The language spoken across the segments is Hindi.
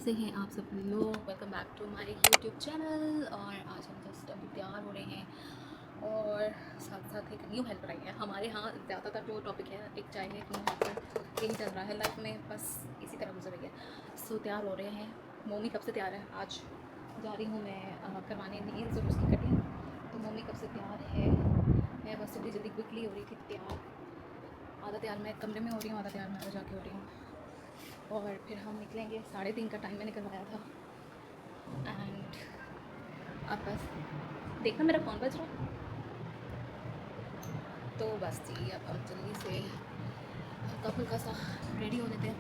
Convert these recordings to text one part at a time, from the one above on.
कैसे हैं आप सब लोग। Welcome back to my YouTube channel. और आज हम जस्ट अभी तैयार हो रहे हैं और साथ साथ एक न्यू हेल्पर आई है हमारे यहाँ। ज़्यादातर जो टॉपिक है एक चाय है, एक न्यू हेल्पर, यही चल रहा है लाइफ में, बस इसी तरह गुजर रही है। सो तैयार हो रहे हैं। मम्मी कब से तैयार है, आज जा रही हूँ मैं करवाने नेल्स और उसकी कटिंग। तो मम्मी कब से तैयार है, मैं बस जल्दी जल्दी क्विकली हो रही थी तैयार। आधा तैयार मैं कमरे में हो रही हूँ, आधा तैयार मैं आगे जाके हो रही हूँ। और फिर हम निकलेंगे, 3:30 का टाइम मैंने करवाया था। एंड अब बस देखना मेरा फ़ोन बज रहा है, तो बस जी अब हम जल्दी से हल्का फुल्का सा रेडी हो लेते हैं।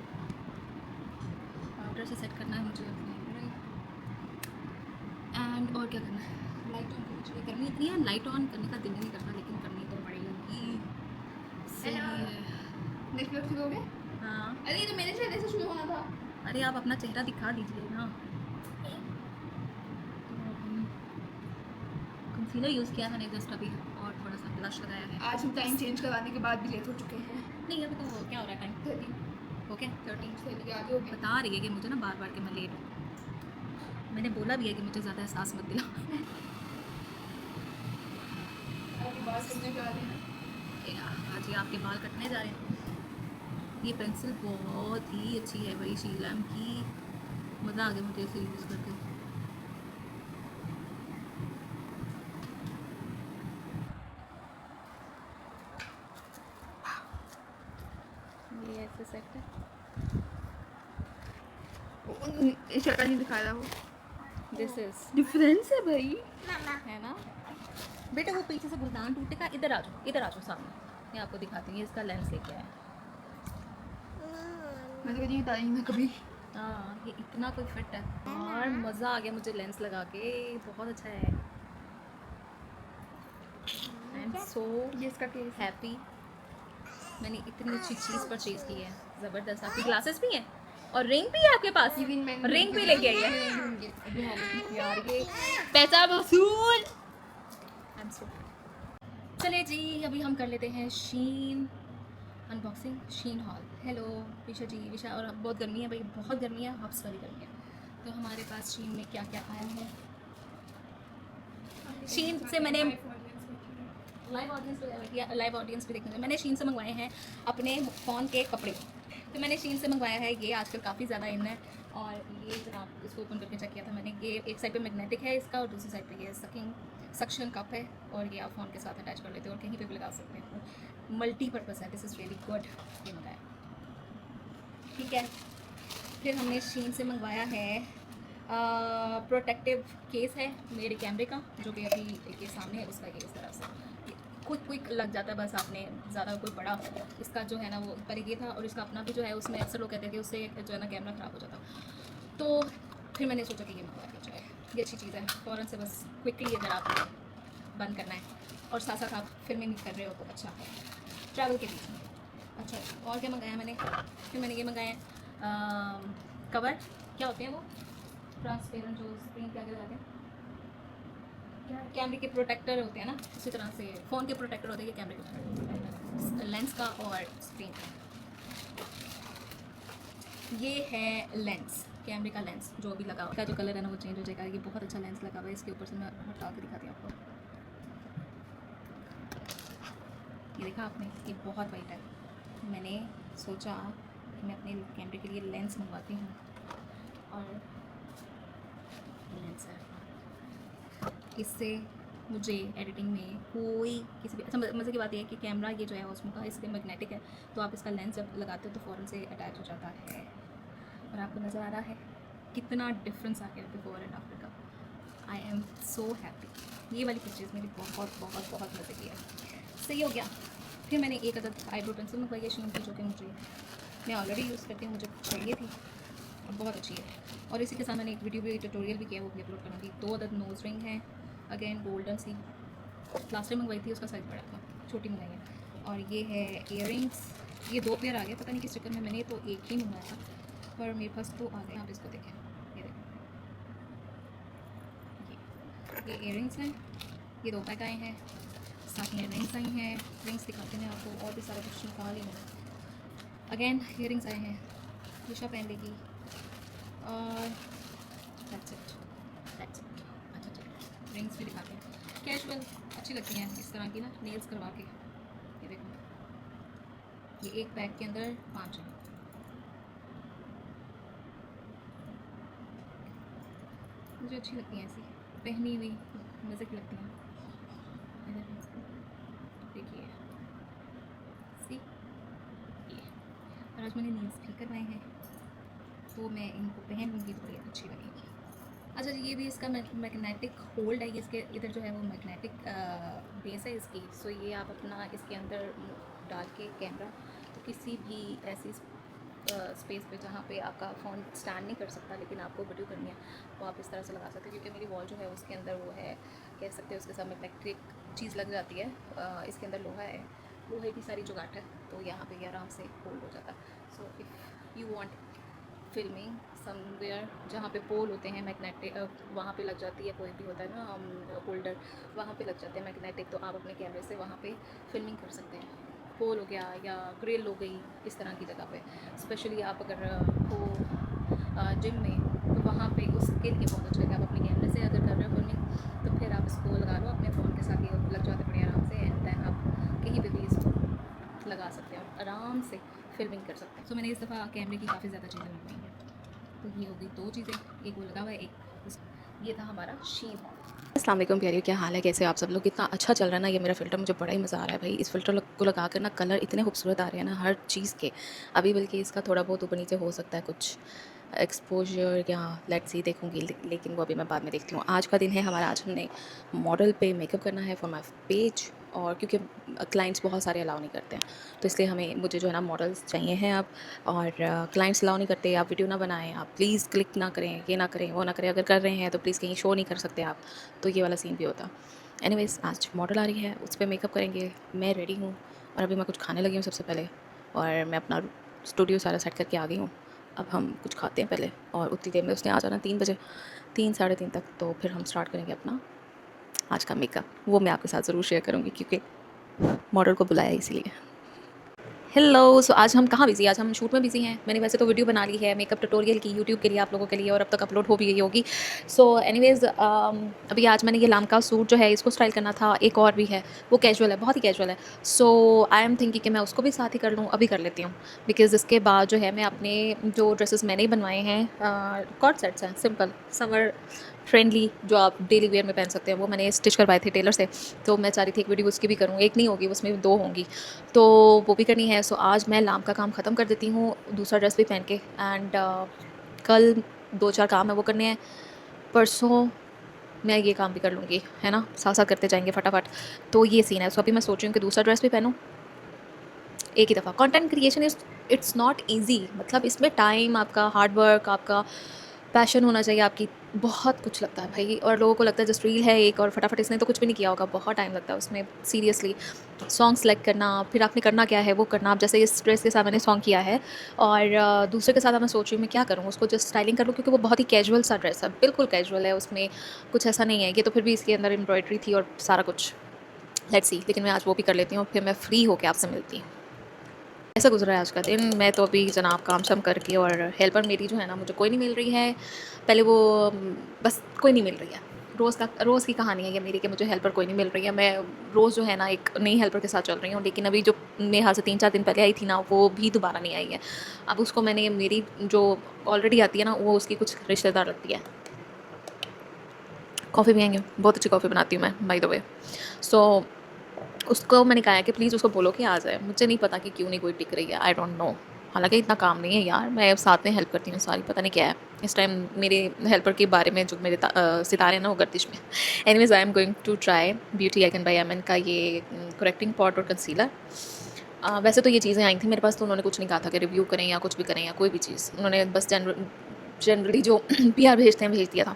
पाउडर से सेट करना है मुझे अपने, एंड और क्या करना है, लाइट ऑन करनी। गर्मी इतनी है, लाइट ऑन करने का दिल नहीं करता, लेकिन करनी तो पड़ेगी। सही है। नेटवर्क ठीक हो गया? हाँ, अरे ये तो मेरे चेहरे से शुरू होना था। अरे आप अपना चेहरा दिखा दीजिए ना। कंसीलर यूज़ किया मैंने जस्ट अभी, और थोड़ा सा ब्लश लगाया है। आज हम टाइम चेंज करवाने के बाद भी लेट हो चुके हैं। नहीं अभी तो क्या हो रहा है टाइम, 30 ओके 13 से भी आगे हो गया। बता रही है कि मुझे ना बार बार कि मैं लेट हूँ। मैंने बोला भी है कि मुझे ज़्यादा एहसास मत दिला। आपकी बात सुनने के बाद है। आज ये आपके बाल कटने जा रहे हैं। ये पेंसिल बहुत ही अच्छी है भाई, शीलैम की। मज़ा आ गया मुझे इसे यूज़ करके। ये ऐसे सेट है, शक्ल नहीं दिखाया वो। दिस इज डिफरेंस है भाई। है ना बेटा। वो पीछे से गुलदान टूटेगा, इधर आ जाओ, इधर आ जाओ सामने, मैं आपको दिखाती हूँ। ये इसका लेंस लेके आया। मैं तो कभी बताई मैं कभी। हाँ ये इतना कोई फिट है और मज़ा आ गया मुझे लेंस लगा के, बहुत अच्छा है। आई एम सो ये इसका केस है। हैप्पी। मैंने इतनी अच्छी चीज़ परचेज की है, ज़बरदस्त। आपकी ग्लासेस भी हैं और रिंग भी है आपके पास, इवन मैंने रिंग भी लेके आई है यार। ये पैसा वसूल। I am so. चलिए जी अभी हम कर लेते हैं शीन अनबॉक्सिंग। शीन हॉल। हेलो विशा जी, विशा। और अब बहुत गर्मी है भाई, बहुत गर्मी है, हफ्स वाली गर्मी है। तो हमारे पास शीन में क्या क्या आया है। शीन से मैंने लाइव ऑडियंस भी देखने, मैंने शीन से मंगवाए हैं अपने फ़ोन के कपड़े। तो मैंने शीन से मंगवाया है, ये आजकल काफ़ी ज़्यादा इन है। और ये जनाब इसको ओपन करके चेक किया था मैंने, ये एक साइड पे मैग्नेटिक है इसका और दूसरी साइड पे ये सक्शन कप है। और ये आप फ़ोन के साथ अटैच कर लेते हो और कहीं पे भी लगा सकते हो। मल्टीपर्पज़ है, दिस इज़ रियली गुड। ये मंगाया ठीक है। फिर हमने शीन से मंगवाया है प्रोटेक्टिव केस है मेरे कैमरे का, जो कि अभी के सामने है उसका। ये इस तरह से क्विक लग जाता है, बस आपने ज़्यादा कोई बड़ा इसका जो है ना वो पर ये था। और इसका अपना भी जो है उसमें अक्सर लोग कहते हैं कि उससे जो है ना कैमरा ख़राब हो जाता। तो फिर मैंने सोचा कि ये मंगवा दिया जाए, ये अच्छी चीज़ है। फ़ौरन से बस क्विकली अगर आप बंद करना है और साथ साथ आप फिल्मिंग कर रहे हो तो अच्छा है ट्रैवल के बीच में। अच्छा और क्या मंगाया मैंने, फिर मैंने ये मंगाया कवर। क्या होते हैं वो ट्रांसपेरेंट, जो स्क्रीन के आगे लगाते हैं, कैमरे के प्रोटेक्टर होते हैं ना, उसी तरह से फ़ोन के प्रोटेक्टर होते हैं ये कैमरे के, लेंस का और स्क्रीन का। ये है लेंस, कैमरे का लेंस जो अभी लगा हुआ है, का जो कलर है ना वो चेंज हो जाएगा। ये बहुत अच्छा लेंस लगा हुआ है इसके ऊपर से, मैं हटा के दिखाती हूँ आपको। ये देखा आपने, ये बहुत वाइट है। मैंने सोचा कि मैं अपने कैमरे के लिए लेंस मंगवाती हूँ, और लेंस है। इससे मुझे एडिटिंग में कोई किसी भी अच्छा मज़े की बात यह है कि कैमरा ये जो है उसमें का इसके मैग्नेटिक है, तो आप इसका लेंस जब लगाते हो तो फ़ौरन से अटैच हो जाता है। और आपको नज़र आ रहा है कितना डिफरेंस आ गया बिफोर एंड आफ्टर का। I am so happy. ये वाली पिक्चर्स मेरी बहुत बहुत बहुत मज़े की है। सही हो गया। फिर मैंने एक अदद आईब्रो पेंसिल मंगवाई है शीन की, जो कि मुझे मैं ऑलरेडी यूज़ करती हूँ, मुझे चाहिए थी और बहुत अच्छी है। और इसी के साथ मैंने एक वीडियो भी ट्यूटोरियल भी किया, वो भी अपलोड करूँगी। 2 अदद नोज़ रिंग हैं, अगेन गोल्डन सी। लास्ट टाइम मंगवाई थी उसका साइज़ बड़ा था, छोटी मंगाई है। और ये है इयररिंग्स, ये 2 पेयर आ गए, पता नहीं किस चक्कर में। मैंने तो एक ही मंगवाया था पर मेरे पास 2 आ गए। आप इसको देखें, ये देखें, ये इयररिंग्स हैं, ये 2 पैक आए हैं, साथ में रिंग्स आई हैं। रिंग्स दिखाते हैं आपको, और भी सारा कुछ निकाल ही नहीं। अगेन इयररिंग्स आए हैं, विशा पहन लेगी। और दैट्स इट, दैट्स इट। अच्छा चलो रिंग्स भी दिखाते हैं, कैजुअल अच्छी लगती हैं इस तरह की ना, नेल्स करवा के। ये देखो, ये एक पैक के अंदर 5 हैं। मुझे अच्छी लगती हैं ऐसी पहनी हुई, मज़े की लगती हैं। देखिए सी ये, और आज मैंने नेल्स भी करवाए हैं तो मैं इनको पहन लूँगी तो बड़ी अच्छी लगेगी। अच्छा ये भी इसका मैग्नेटिक होल्ड है, ये इसके इधर जो है वो मैग्नेटिक बेस है इसकी। सो ये आप अपना इसके अंदर डाल के कैमरा, तो किसी भी ऐसी स्पेस पे जहाँ पे आपका फ़ोन स्टैंड नहीं कर सकता लेकिन आपको वीडियो करनी है, तो आप इस तरह से लगा सकते हो। क्योंकि मेरी वॉल जो है उसके अंदर वो है, कह सकते हैं उसके साथ में इलेक्ट्रिक चीज़ लग जाती है। इसके अंदर लोहा है, लोहे की सारी जुगाट है, तो यहाँ पे ये आराम से होल्ड हो जाता है। सो if you want filming somewhere जहाँ पे पोल होते हैं मैग्नेटिक, वहाँ पे लग जाती है, कोई भी होता है ना होल्डर, वहाँ पे लग जाते हैं मैग्नेटिक, तो आप अपने कैमरे से वहाँ पे फिल्मिंग कर सकते हैं। पोल हो गया या ग्रिल हो गई, इस तरह की जगह पे स्पेशली आप अगर हो जिम में, तो वहाँ पे उसके लिए बहुत अच्छा है। आप अपने कैमरे से अगर कर रहे हो फिल्मिंग, तो फिर आप इसको लगा लो अपने फ़ोन के साथ, ये लग जाते बड़े आराम से, एंड देन आप कहीं पे भी इसको लगा सकते हो, आराम से फिल्मिंग कर सकते हैं। तो मैंने इस दफ़ा कैमरे की काफ़ी ज़्यादा चीज़ें मंगवाई हैं। तो ये हो गई 2 चीज़ें, एक वो लगा हुआ है, एक ये था हमारा शीन हॉल। अस्सलाम वालेकुम प्यारियों, क्या हाल है, कैसे आप सब लोग। कितना अच्छा चल रहा है ना ये मेरा फ़िल्टर, मुझे बड़ा ही मज़ा आ रहा है भाई। इस फ़िल्टर को लगा कर ना कलर इतने खूबसूरत आ रहे हैं ना हर चीज़ के। अभी बल्कि इसका थोड़ा बहुत ऊपर नीचे हो सकता है कुछ एक्सपोजर या लेट्स सी, देखूंगी, लेकिन वो अभी मैं बाद में देखती हूँ। आज का दिन है हमारा, आज हमने मॉडल पे मेकअप करना है फॉर माई पेज, और क्योंकि क्लाइंट्स बहुत सारे अलाउ नहीं करते हैं, तो इसलिए मुझे जो है ना मॉडल्स चाहिए हैं अब। और क्लाइंट्स अलाउ नहीं करते, आप वीडियो ना बनाएं, आप प्लीज़ क्लिक ना करें, ये ना करें, वो ना करें। अगर कर रहे हैं तो प्लीज़ कहीं शो नहीं कर सकते आप, तो ये वाला सीन भी होता। एनीवेज़ आज मॉडल आ रही है, उस पर मेकअप करेंगे। मैं रेडी हूँ और अभी मैं कुछ खाने लगी हूँ सबसे पहले, और मैं अपना स्टूडियो सारा सेट करके आ गई हूँ। अब हम कुछ खाते हैं पहले, और उतनी देर में उसने आ जाना 3 बजे, 3 साढ़े 3 तक, तो फिर हम स्टार्ट करेंगे अपना आज का मेकअप। वो मैं आपके साथ ज़रूर शेयर करूँगी क्योंकि मॉडल को बुलाया इसीलिए। हेलो, सो आज हम कहाँ बिज़ी, आज हम शूट में बिज़ी हैं। मैंने वैसे तो वीडियो बना ली है मेकअप ट्यूटोरियल की यूट्यूब के लिए आप लोगों के लिए, और अब तक अपलोड हो भी गई होगी। सो एनीवेज़ अभी आज मैंने ये लामका सूट जो है इसको स्टाइल करना था। एक और भी है, वो कैजुअल है, बहुत ही कैजुअल है। सो आई एम थिंकिंग कि मैं उसको भी साथ ही कर लूँ, अभी कर लेती हूँ। बिकॉज़ इसके बाद जो है मैं अपने जो ड्रेसेस मैंने ही बनवाए हैं, कॉर्ड सेट्स हैं सिंपल समर फ्रेंडली, जो आप डेली वेयर में पहन सकते हैं, वो मैंने स्टिच करवाए थे टेलर से। तो मैं चाह रही थी एक वीडियो उसकी भी करूँ, एक नहीं होगी उसमें 2 होंगी, तो वो भी करनी है। सो आज मैं लाम का काम ख़त्म कर देती हूँ, दूसरा ड्रेस भी पहन के, एंड कल 2-4 काम है वो करने हैं, परसों मैं ये काम भी कर लूँगी, है ना, साथ साथ करते जाएंगे फटाफट। तो ये सीन है। सो अभी मैं सोच रही हूँ कि दूसरा ड्रेस भी पहनूँ एक ही दफ़ा। Content creation it's not easy, मतलब इसमें टाइम, आपका हार्ड वर्क, आपका पैशन होना चाहिए, आपकी बहुत कुछ लगता है भाई। और लोगों को लगता है जस्ट रील है एक और फटाफट, इसने तो कुछ भी नहीं किया होगा, बहुत टाइम लगता है उसमें सीरियसली। सॉन्ग सेलेक्ट करना, फिर आपने करना क्या है वो करना। आप जैसे इस ड्रेस के साथ मैंने सॉन्ग किया है, और दूसरे के साथ मैं सोच रही हूँ मैं क्या करूँ, उसको जस्ट स्टाइलिंग कर लूँ, क्योंकि वो बहुत ही कैजुअल सा ड्रेस है, बिल्कुल कैजुअल है, उसमें कुछ ऐसा नहीं है। ये तो फिर भी इसके अंदर एम्ब्रॉयडरी थी और सारा कुछ, लेट्स सी। लेकिन मैं आज वो भी कर लेती हूँ, फिर मैं फ्री होकर आपसे मिलती हूँ। ऐसा गुजरा है आज का दिन। मैं तो अभी जनाब काम शाम करके, और हेल्पर मेरी जो है ना मुझे कोई नहीं मिल रही है। पहले वो बस कोई नहीं मिल रही है, रोज़ की कहानी है ये मेरी कि मुझे हेल्पर कोई नहीं मिल रही है। मैं रोज़ जो है ना एक नई हेल्पर के साथ चल रही हूँ, लेकिन अभी जो नेहा से 3-4 दिन पहले आई थी ना, वो भी दोबारा नहीं आई है। अब उसको मैंने, मेरी जो ऑलरेडी आती है ना, वो उसकी कुछ रिश्तेदार लगती है। कॉफ़ी पियेंगे, बहुत अच्छी कॉफ़ी बनाती हूँ मैं, बाय द वे। सो उसको मैंने कहा है कि प्लीज़ उसको बोलो कि आ जाए। मुझे नहीं पता कि क्यों नहीं कोई टिक रही है, आई डोंट नो। हालांकि इतना काम नहीं है यार, मैं साथ में हेल्प करती हूँ सारी, पता नहीं क्या है इस टाइम मेरे हेल्पर के बारे में, जो मेरे सितारे हैं ना वो गर्दिश में। Anyways I am going to try beauty icon by MN का ये करेक्टिंग पॉट और कंसीलर। वैसे तो ये चीज़ें आई थी मेरे पास, तो उन्होंने कुछ नहीं कहा था कि रिव्यू करें या कुछ भी करें या कोई भी चीज़। उन्होंने बस जनरली जो PR भेजते हैं भेज दिया था।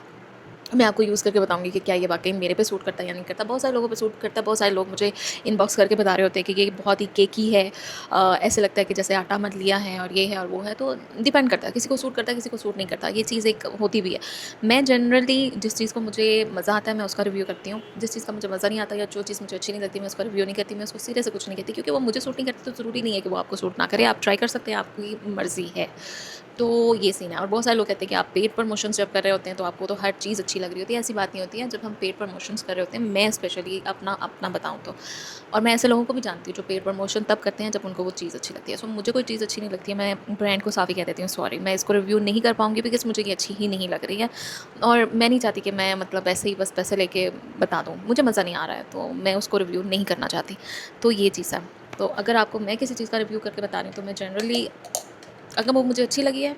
मैं आपको यूज़ करके बताऊंगी कि क्या ये वाकई मेरे पे सूट करता है या नहीं करता। बहुत सारे लोगों पे सूट करता है, बहुत सारे लोग मुझे इनबॉक्स करके बता रहे होते हैं कि ये बहुत ही केकी है, ऐसे लगता है कि जैसे आटा मत लिया है और ये है और वो है। तो डिपेंड करता है, किसी को सूट करता है, किसी को सूट नहीं करता, ये चीज़ एक होती भी है। मैं जनरली जिस चीज़ को मुझे मज़ा आता है मैं उसका रिव्यू करती हूँ, जिस चीज़ का मुझे मज़ा नहीं आता या जो चीज़ मुझे अच्छी नहीं लगती मैं उसका रिव्यू नहीं करती, मैं उसको सिरे से कुछ नहीं कहती, क्योंकि वो मुझे सूट नहीं करती तो ज़रूरी नहीं है कि वो आपको सूट ना करे। आप ट्राई कर सकते हैं, आपकी मर्ज़ी है। तो ये सीन है। और बहुत सारे लोग कहते हैं कि आप पेड प्रमोशंस जब कर रहे होते हैं तो आपको तो हर चीज़ अच्छी लग रही होती है। ऐसी बात नहीं होती है। जब हम पेड प्रमोशंस कर रहे होते हैं, मैं स्पेशली अपना बताऊँ तो, और मैं ऐसे लोगों को भी जानती हूँ जो पेड प्रमोशन तब करते हैं जब उनको वो चीज़ अच्छी लगती है। सो मुझे कोई चीज़ अच्छी नहीं लगती है, मैं ब्रांड को साफ ही कह देती हूँ सॉरी, मैं इसको रिव्यू नहीं कर पाऊँगी बिकॉज़ मुझे ये अच्छी ही नहीं लग रही है। और मैं नहीं चाहती कि मैं मतलब ऐसे ही बस पैसे लेके बता दूँ, मुझे मज़ा नहीं आ रहा है तो मैं उसको रिव्यू नहीं करना चाहती। तो ये चीज़ है। तो अगर आपको मैं किसी चीज़ का रिव्यू करके बता रही हूँ तो मैं जनरली, अगर वो मुझे अच्छी लगी है,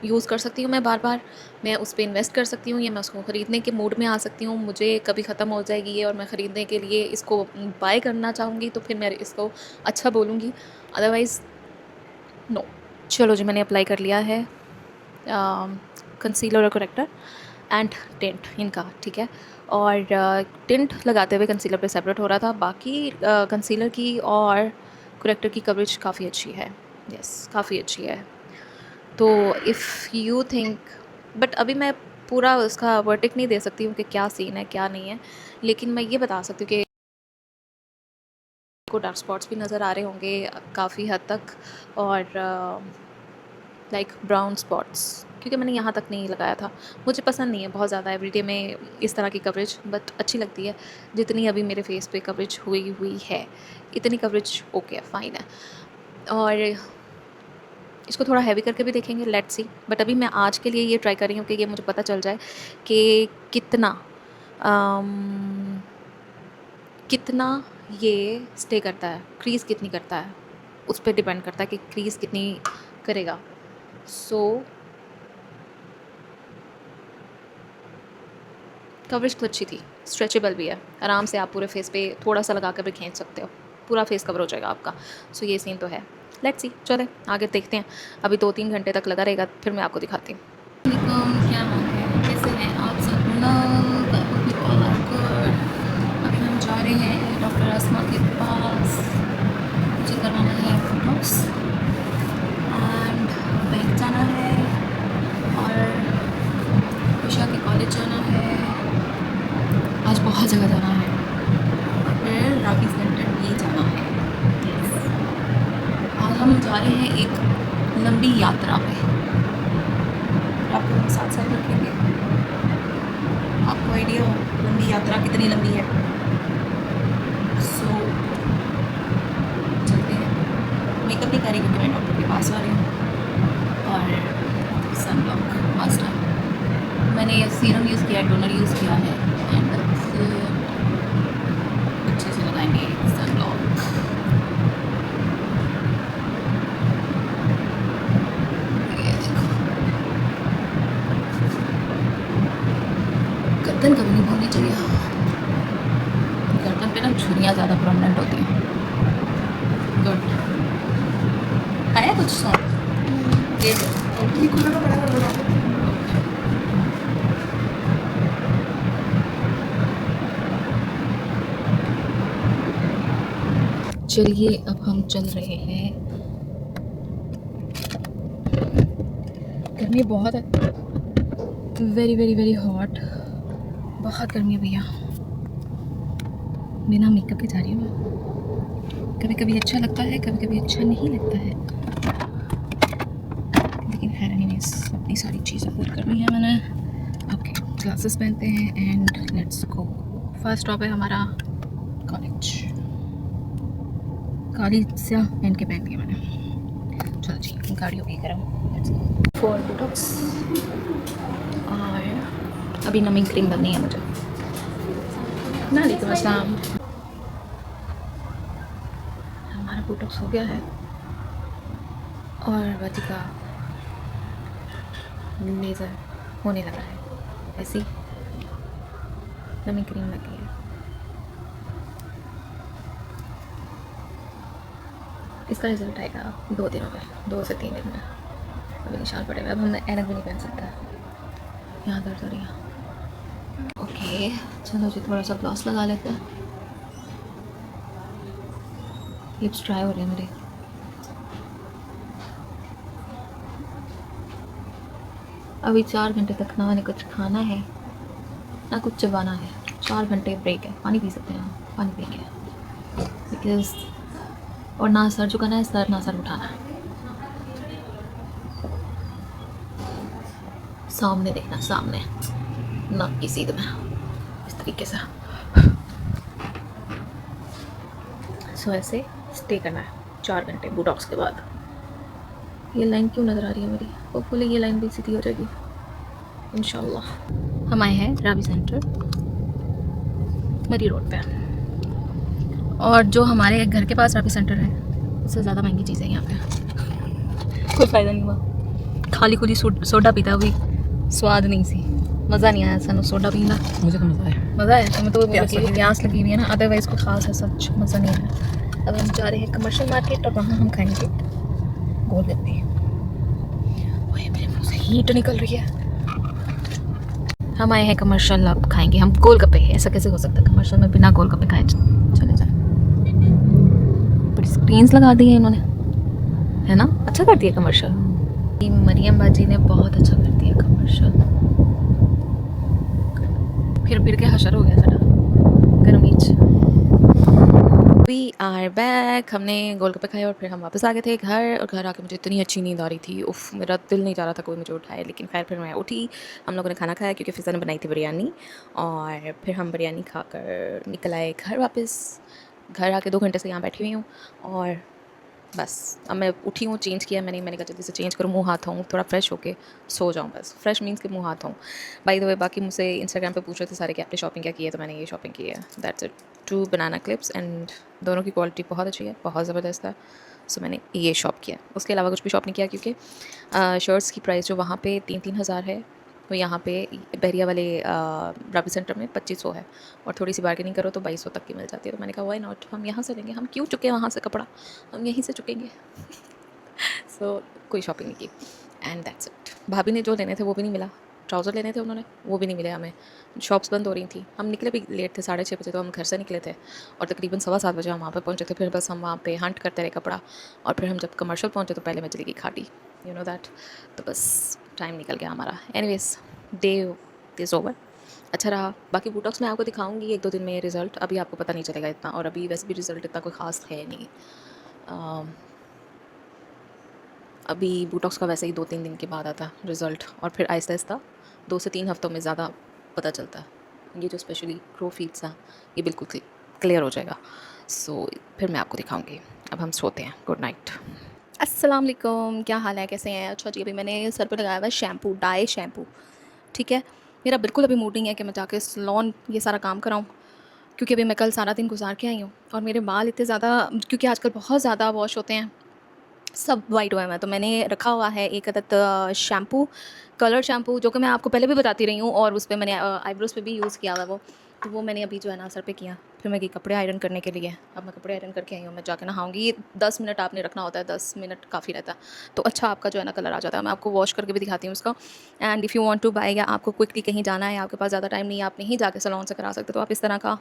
यूज़ कर सकती हूँ मैं बार-बार, मैं उस पे इन्वेस्ट कर सकती हूँ या मैं उसको ख़रीदने के मूड में आ सकती हूँ। मुझे कभी ख़त्म हो जाएगी ये और मैं ख़रीदने के लिए इसको बाय करना चाहूँगी तो फिर मैं इसको अच्छा बोलूँगी, अदरवाइज़ नो। चलो जी, मैंने अप्लाई कर लिया है कंसीलर और करेक्टर एंड टिंट इनका, ठीक है। और टिंट लगाते हुए कंसीलर पे सेपरेट हो रहा था, बाकी कंसीलर की और करेक्टर की कवरेज काफ़ी अच्छी है। यस, काफ़ी अच्छी है। तो इफ़ यू थिंक, बट अभी मैं पूरा उसका वर्डिक्ट नहीं दे सकती हूँ कि क्या सीन है क्या नहीं है, लेकिन मैं ये बता सकती हूँ कि को डार्क स्पॉट्स भी नज़र आ रहे होंगे काफ़ी हद तक, और लाइक ब्राउन स्पॉट्स, क्योंकि मैंने यहाँ तक नहीं लगाया था। मुझे पसंद नहीं है बहुत ज़्यादा एवरीडे में इस तरह की कवरेज, बट अच्छी लगती है जितनी अभी मेरे फेस पे कवरेज हुई है, इतनी कवरेज ओके है, फ़ाइन है। और इसको थोड़ा हैवी करके भी देखेंगे, लेट्स सी। बट अभी मैं आज के लिए ये ट्राई कर रही हूँ कि ये मुझे पता चल जाए कि कितना ये स्टे करता है, क्रीज़ कितनी करता है, उस पर डिपेंड करता है कि क्रीज़ कितनी करेगा। सो कवरेज तो अच्छी थी, स्ट्रेचेबल भी है, आराम से आप पूरे फेस पे थोड़ा सा लगा कर भी खींच सकते हो, पूरा फेस कवर हो जाएगा आपका। सो ये सीन तो है, लेट्स सी, चले आगे देखते हैं। अभी 2-3 घंटे तक लगा रहेगा, फिर मैं आपको दिखाती हूँ। क्या हाल है, कैसे हैं आप सब लोग? अभी हम जा रहे हैं डॉक्टर आसमा के पास, मुझे करवाना है बोटॉक्स एंड बैंक जाना है और ईशा के कॉलेज जाना है, आज बहुत जगह जाना है, और फिर राखी सेंटर भी जाना है। आज हम जा रहे हैं एक लंबी यात्रा पे, आपको हम साथ साथ रखेंगे, आपको आइडिया हो लंबी यात्रा कितनी लंबी है। सो चलते हैं। मेकअप नहीं करेंगे क्योंकि मैं डॉक्टर के पास आ रही हूँ, और सनब्लॉक मस्ट है। मैंने ये सीरम यूज़ किया है, टोनर यूज़ किया है, एंड अच्छे से लगाएंगे सनब्लॉक। गर्दन कभी नहीं भूलनी चाहिए, गर्दन पे ना झुर्रियाँ ज़्यादा प्रोमिनेंट होती हैं। गुड, आया कुछ साथ ये चलिए अब हम चल रहे हैं। गर्मी बहुत है, वेरी वेरी वेरी हॉट, बहुत गर्मी है भैया। बिना मेकअप के जा रही हूँ मैं, कभी कभी अच्छा लगता है, कभी कभी अच्छा नहीं लगता है, लेकिन खैर एनीवेज अपनी सारी चीज़ें पूरी करनी है मैंने। ओके, ग्लासेस पहनते हैं and let's go. First stop है हमारा कॉलेज, काली से पहन के पहन लिया मैंने। चलो जी, गाड़ी हो गई गर्म, फॉर बोटॉक्स, और अभी नमिंग क्रीम बननी है मुझे। वालेकुम अस्सलाम। हमारा बोटॉक्स हो गया है और बच्ची का लेज़र होने लगा है, ऐसी नमिंग क्रीम लगी है। इसका रिजल्ट आएगा 2 दिनों में, 2 से 3 दिन में। अभी निशान पड़े हुए, अब हम ऐनक भी नहीं पहन सकता, यहाँ दर्द हो रही है। ओके चलो जी थोड़ा सा ग्लॉस लगा लेते हैं। लिप्स ड्राई हो रहे हैं मेरे। अभी 4 घंटे तक ना मैंने कुछ खाना है ना कुछ चबाना है। 4 घंटे ब्रेक है, पानी पी सकते हैं हम, पानी पिएंगे बिकॉज और ना सर झुकाना है, सर ना सर उठाना है, सामने देखना, सामने ना की सीध में, इस तरीके से। सो ऐसे स्टे करना है 4 घंटे बोटॉक्स के बाद। ये लाइन क्यों नज़र आ रही है मेरी? होपफुली ये लाइन भी सीधी हो जाएगी इंशाल्लाह। हम आए हैं रावी सेंटर मरी रोड पे, और जो हमारे घर के पास रावी सेंटर है उससे ज़्यादा महंगी चीज़ है यहाँ पे। कोई फ़ायदा नहीं हुआ, खाली खुली सोडा पीता हुई स्वाद नहीं सी, मज़ा नहीं आया सनु सोडा पीना। मुझे तो मज़ा आया। मज़ा है तुम्हें? तो प्यास लगी हुई है ना, अदरवाइज़ को खास है सच मज़ा नहीं आया। अब हम जा रहे हैं कमर्शियल मार्केट और वहाँ हम खाएंगे गोलगप्पे। ओए मेरे मुंह से हीट निकल रही है। हम आए हैं कमर्शियल, अब खाएंगे हम गोलगप्पे। ऐसा कैसे हो सकता है कमर्शियल में बिना गोलगप्पे खाए चले जाए? बड़ी स्क्रीन्स लगा दी है इन्होंने, है ना? अच्छा कर दिया कमर्शियल। मरियम बाजी ने बहुत अच्छा कर दिया कमर्शियल। फिर के हशर हो गया सारा गर्मीच। We are back. हमने गोलगप्पे खाए और फिर हम वापस आ गए थे घर, और घर आके मुझे इतनी अच्छी नींद आ रही थी, उफ मेरा दिल नहीं जा रहा था कोई मुझे उठाए, लेकिन खैर फिर मैं उठी। हम लोगों ने खाना खाया क्योंकि फिज़ा ने बनाई थी बिरयानी, और फिर हम बिरयानी खाकर निकल आए घर वापस। घर आके 2 घंटे से यहाँ बैठी हुई हूँ, और बस अब मैं उठी हूँ, चेंज किया मैंने कहा जल्दी से चेंज करूँ, मुँह हाथ धोऊँ, थोड़ा फ्रेश होके सो जाऊँ। बस फ्रेश मीन्स के मुँह हाथ धोऊँ। बाय द वे बाकी मुझसे इंस्टाग्राम पे पूछ रहे थे सारे कि आपने शॉपिंग क्या की है, तो मैंने ये शॉपिंग की है। That's it, 2 banana clips, and दोनों की क्वालिटी बहुत अच्छी है, बहुत ज़बरदस्त है। सो मैंने ये शॉप किया, उसके अलावा कुछ भी शॉप नहीं किया, क्योंकि शर्ट्स की प्राइस जो वहाँ पे 3-3 हज़ार है, तो यहाँ पे बहरिया वाले रावी सेंटर में 2500 है, और थोड़ी सी बार्गेनिंग करो तो 2200 तक की मिल जाती है। तो मैंने कहा वाई नॉट, हम यहाँ से लेंगे, हम क्यों चुके वहाँ से कपड़ा, हम यहीं से चुकेंगे। सो कोई शॉपिंग नहीं की, एंड दैट्स इट। भाभी ने जो लेने थे वो भी नहीं मिला, ट्राउज़र लेने थे उन्होंने, वो भी नहीं मिले हमें। शॉप्स बंद हो रही थी, हम निकले भी लेट थे, 6:30 बजे तो हम घर से निकले थे, और तकरीबन 7:15 बजे हम वहाँ पे पहुँचे थे। फिर बस हम वहाँ पे हंट करते रहे कपड़ा, और फिर हम जब कमर्शियल पहुँचे तो पहले मैं चली गई खाटी, यू नो दैट। तो बस टाइम निकल गया हमारा। एनीवेज डे इज़ ओवर, अच्छा रहा। बाकी बोटॉक्स मैं आपको दिखाऊंगी 1-2 दिन में रिज़ल्ट, अभी आपको पता नहीं चलेगा इतना, और अभी वैसे भी रिज़ल्ट इतना कोई ख़ास है नहीं। अभी बोटॉक्स का वैसे ही 2-3 दिन के बाद आता है रिज़ल्ट, और फिर आहिस्ता आहिस्ता 2 से 3 हफ्तों में ज़्यादा पता चलता है। ये जो स्पेशली क्रो फीट्स हैं ये बिल्कुल क्लियर हो जाएगा। सो फिर मैं आपको दिखाऊंगी। अब हम सोते हैं, गुड नाइट। अस्सलाम वालेकुम, क्या हाल है, कैसे हैं? अच्छा जी, अभी मैंने सर पे लगाया हुआ है शैम्पू, डाई शैम्पू, ठीक है। मेरा बिल्कुल अभी मूड नहीं है कि मैं जाके सैलून ये सारा काम कराऊँ, क्योंकि अभी मैं कल सारा दिन गुजार के आई हूँ, और मेरे बाल इतने ज़्यादा, क्योंकि आजकल बहुत ज़्यादा वॉश होते हैं, सब वाइट हुआ है। तो मैंने रखा हुआ है एक अदद शैम्पू, कलर शैम्पू, जो कि मैं आपको पहले भी बताती रही हूँ, और उस पर मैंने आईब्रोज़ पे भी यूज़ किया हुआ वो मैंने अभी जो है ना सर पे किया। फिर मैं गई कपड़े आयरन करने के लिए, अब मैं कपड़े आयरन करके आई हूँ, मैं जाके नहाऊंगी। ये 10 मिनट आपने रखना होता है, 10 मिनट काफ़ी रहता है, तो अच्छा आपका जो है ना कलर आ जाता है। मैं आपको वॉश करके भी दिखाती हूँ उसका। And if you want to buy, या आपको क्विकली कहीं जाना है, आपके पास ज़्यादा टाइम नहीं है, आप नहीं जाके सैलून से करा सकते, तो आप इस तरह का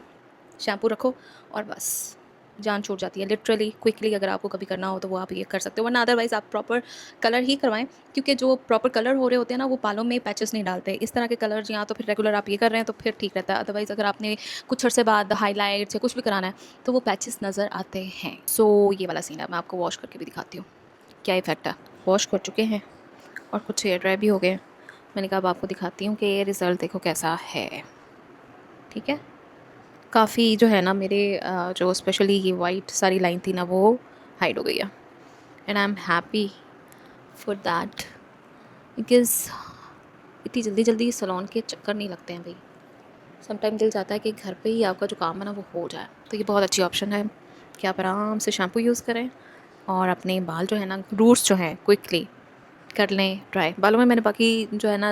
शैम्पू रखो और बस जान छूट जाती है लिटरली। क्विकली अगर आपको कभी करना हो तो वो आप ये कर सकते हो, वरना अदरवाइज़ आप प्रॉपर कलर ही करवाएं, क्योंकि जो प्रॉपर कलर हो रहे होते हैं ना वो बालों में पैचेस नहीं डालते। इस तरह के कलर या तो फिर रेगुलर आप ये कर रहे हैं तो फिर ठीक रहता है, अदरवाइज़ अगर आपने कुछ अर्से बाद हाईलाइट्स या कुछ भी कराना है तो वो पैचेस नज़र आते हैं। सो ये वाला सीन है, मैं आपको वॉश करके भी दिखाती हूँ क्या इफ़ेक्ट है। वॉश कर चुके हैं और कुछ हेयर ड्राई भी हो गए। मैंने कहा अब आपको दिखाती हूँ कि ये रिज़ल्ट देखो कैसा है, ठीक है। काफ़ी जो है ना मेरे जो स्पेशली ये वाइट सारी लाइन थी ना वो हाइड हो गई है, and I am happy for that, because इतनी जल्दी जल्दी सैलून के चक्कर नहीं लगते हैं भाई। समटाइम दिल चाहता है कि घर पे ही आपका जो काम है ना वो हो जाए, तो ये बहुत अच्छी ऑप्शन है कि आप आराम से शैम्पू यूज़ करें और अपने बाल जो है ना रूट्स जो हैं क्विकली कर लें ड्राई। बालों में मैंने बाकी जो है ना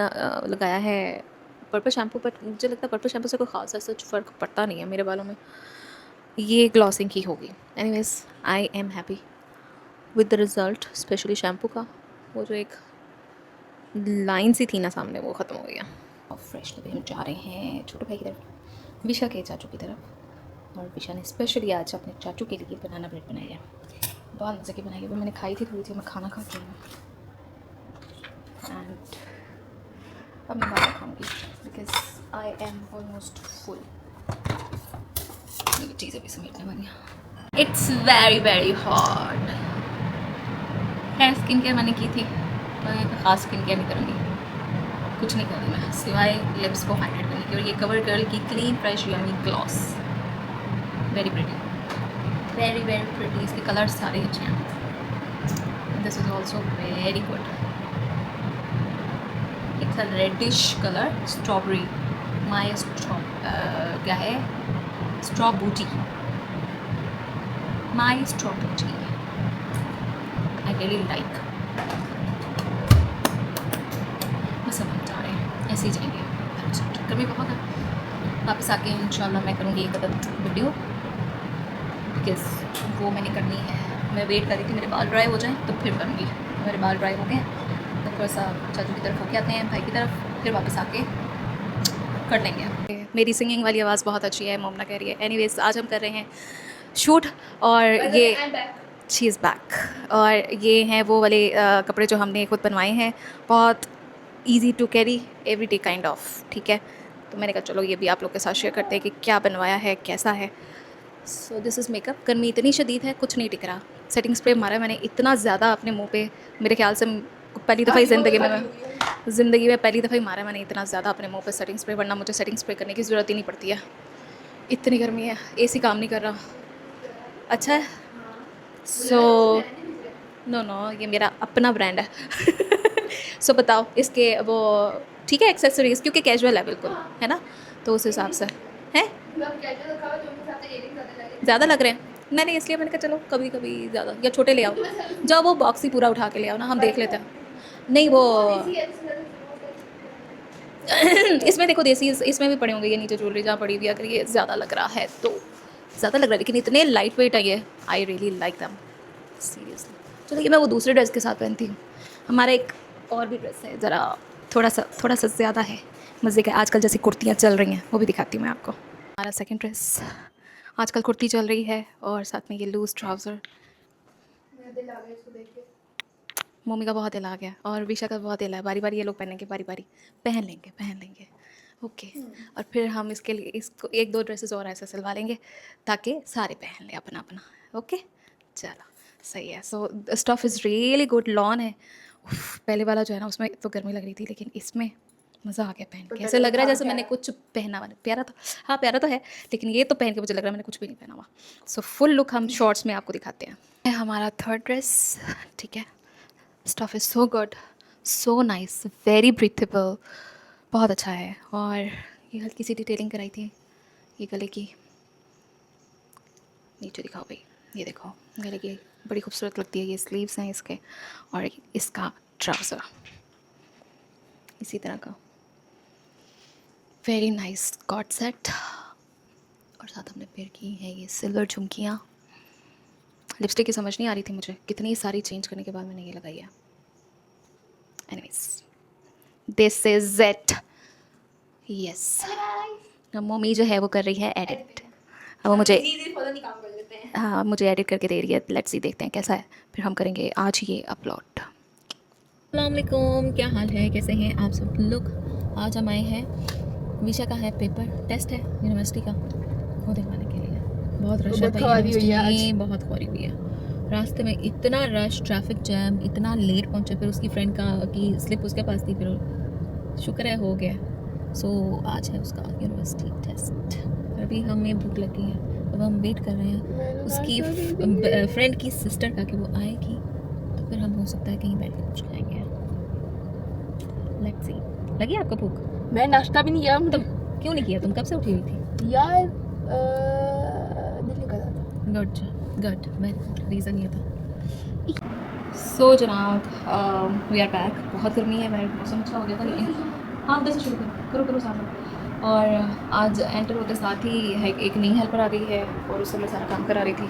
लगाया है पर्पल शैम्पू, बट मुझे लगता है पर्पल शैम्पू से कोई ख़ास ऐसा फ़र्क पड़ता नहीं है मेरे बालों में, ये ग्लॉसिंग ही होगी। Anyways I am happy with the result, specially shampoo का। वो जो एक लाइन सी थी ना सामने वो ख़त्म हो गई है। और फ्रेश तो हम जा रहे हैं छोटे भाई की तरफ, विशा के चाचू की तरफ। और विशा ने स्पेशली आज अपने चाचू के लिए बनाना ब्रेड बनाई है, बहुत मज़े की बनाई है। वो मैंने खाई थी थोड़ी सी, मैं खाना खा के एंड अब मैं बाहर खाऊँगी because I am almost full. ये चीज़ें भी समेटने वाली हैं। It's very hot. है स्किन केयर मैंने की थी, तो ख़ास स्किन केयर नहीं करूँगी, कुछ नहीं करूँगी मैं सिवाय लिप्स को हाइड्रेट करने की। और ये कवर गर्ल की clean fresh yummy gloss, very pretty. इसके कलर्स सारे अच्छे हैं। This is also very good. It's a reddish colour, strawberry, my क्या है, स्ट्रॉबूटी, माई स्ट्रॉबूटी। I really like. बस अब हम जा रहे हैं, ऐसे ही जाएंगे। गर्मी बहुत है। वापस आके इंशाल्लाह मैं करूँगी एक अदद वीडियो, बिकॉज वो मैंने करनी है। मैं वेट कर रही थी मेरे बाल ड्राई हो जाएं तो फिर करूँगी। मेरे बाल ड्राई हो गए तो थोड़ा सा चाचू की तरफ होके आते हैं, भाई की तरफ, फिर वापस आके कर लेंगे। मेरी सिंगिंग वाली आवाज़ बहुत अच्छी है, मोमना कह रही है। एनीवेज आज हम कर रहे हैं शूट, और ये शी इज़ बैक। और ये हैं वो वाले कपड़े जो हमने खुद बनवाए हैं, बहुत easy to carry every day kind of, ठीक है। तो मैंने कहा चलो ये भी आप लोग के साथ शेयर करते हैं कि क्या बनवाया है, कैसा है। So this is makeup. गर्मी इतनी शदीद है, कुछ नहीं टिक रहा। सेटिंग स्प्रे मारा है मैंने इतना ज़्यादा अपने मुंह पे, मेरे ख्याल से पहली दफ़ा ही ज़िंदगी में पहली दफ़ा ही मारा है मैंने इतना ज़्यादा अपने मुंह पे सेटिंग स्प्रे, वरना मुझे सेटिंग स्प्रे करने की ज़रूरत ही नहीं पड़ती है। इतनी गर्मी है, एसी काम नहीं कर रहा। अच्छा है। सो नो ये मेरा अपना ब्रांड है। सो बताओ इसके वो ठीक है एक्सेसरीज़, क्योंकि कैजुअल है बिल्कुल, है ना, तो उस हिसाब से है। ज़्यादा लग रहे हैं, मैंने इसलिए मैंने कहा चलो कभी कभी ज़्यादा, या छोटे ले आओ, जाओ वो बॉक्स ही पूरा उठा के ले आओ ना, हम देख लेते हैं। नहीं वो इसमें देखो देसी, इसमें भी पड़े होंगे ये नीचे ज्वेलरी जहाँ पड़ी हुई है। अगर ये ज़्यादा लग रहा है तो ज़्यादा लग रहा है, लेकिन इतने लाइट वेट है ये, I really like them seriously. चलो ये मैं वो दूसरे ड्रेस के साथ पहनती हूँ। हमारा एक और भी ड्रेस है, ज़रा थोड़ा सा ज़्यादा है मज़े का, आजकल जैसी कुर्तियाँ चल रही हैं, वो भी दिखाती हूँ मैं आपको। हमारा सेकंड ड्रेस, आजकल कुर्ती चल रही है और साथ में ये लूज़ ट्राउज़र। मम्मी का बहुत दिल आ गया और विशा का बहुत दिल है, बारी बारी ये लोग पहनेंगे, बारी बारी पहन लेंगे ओके। और फिर हम इसके लिए इसको एक दो ड्रेसेस और ऐसे सिलवा लेंगे ताकि सारे पहन लें अपना अपना। ओके चलो सही है। So stuff is really good, लॉन है। पहले वाला जो है ना उसमें तो गर्मी लग रही थी, लेकिन इसमें मज़ा आ गया पहन के। ऐसे लग रहा है जैसे मैंने कुछ पहना हुआ। प्यारा तो हाँ प्यारा तो है, लेकिन ये तो पहन के मुझे लग रहा है मैंने कुछ भी नहीं पहना हुआ। सो फुल लुक हम शॉर्ट्स में आपको दिखाते हैं। हमारा थर्ड ड्रेस, ठीक है। Stuff is so good, so nice, very breathable, बहुत अच्छा है। और ये हल्की सी डिटेलिंग कराई थी ये गले की, नीचे दिखाओ भाई, ये देखो गले की बड़ी खूबसूरत लगती है। ये स्लीव्स हैं इसके, और इसका ट्राउज़र इसी तरह का, वेरी नाइस कॉट सेट। और साथ हमने पेयर की है ये सिल्वर झुमकियाँ। लिपस्टिक की समझ नहीं आ रही थी मुझे, कितनी सारी चेंज करने के बाद मैंने ये लगाई है। Anyways this is it. Yes mummy जो है वो कर रही है एडिट। अब वो मुझे हाँ मुझे एडिट करके दे रही है। लेट्स सी देखते हैं कैसा है, फिर हम करेंगे आज ये अपलोड। अस्सलाम वालेकुम, क्या हाल है, कैसे हैं आप सब लोग। आज हम आए हैं, विशा का है पेपर टेस्ट है यूनिवर्सिटी का, वो दिखवाने के लिए। बहुत रश है भाई, बहुत ख्वारी हुई है रास्ते में, इतना रश, ट्रैफिक जैम, इतना लेट पहुंचे। फिर उसकी फ्रेंड की स्लिप उसके पास थी, फिर शुक्र है हो गया। सो आज है उसका यूनिवर्सिटी टेस्ट। अभी हमें भूख लगी है, अब हम वेट कर रहे हैं उसकी फ्रेंड की सिस्टर का कि वो आएगी, तो फिर हम हो सकता है कहीं बैठ के कुछ खाएंगे। Let's see. लगी आपको भूख? मैं नाश्ता भी नहीं किया। तुम क्यों नहीं किया? तुम कब से उठी हुई थी? यार दिल नहीं कर रहा था। गुड वेरी गुड, रीज़न ये था। सो जनाब वी आर बैक। बहुत गर्मी है, मेरा मौसम अच्छा हो गया था, लेकिन हाँ उधर से शुरू करो साथ। और आज एंटर होते साथ ही है एक नई हेल्पर आ गई है और उससे मैं सारा काम करा रही थी।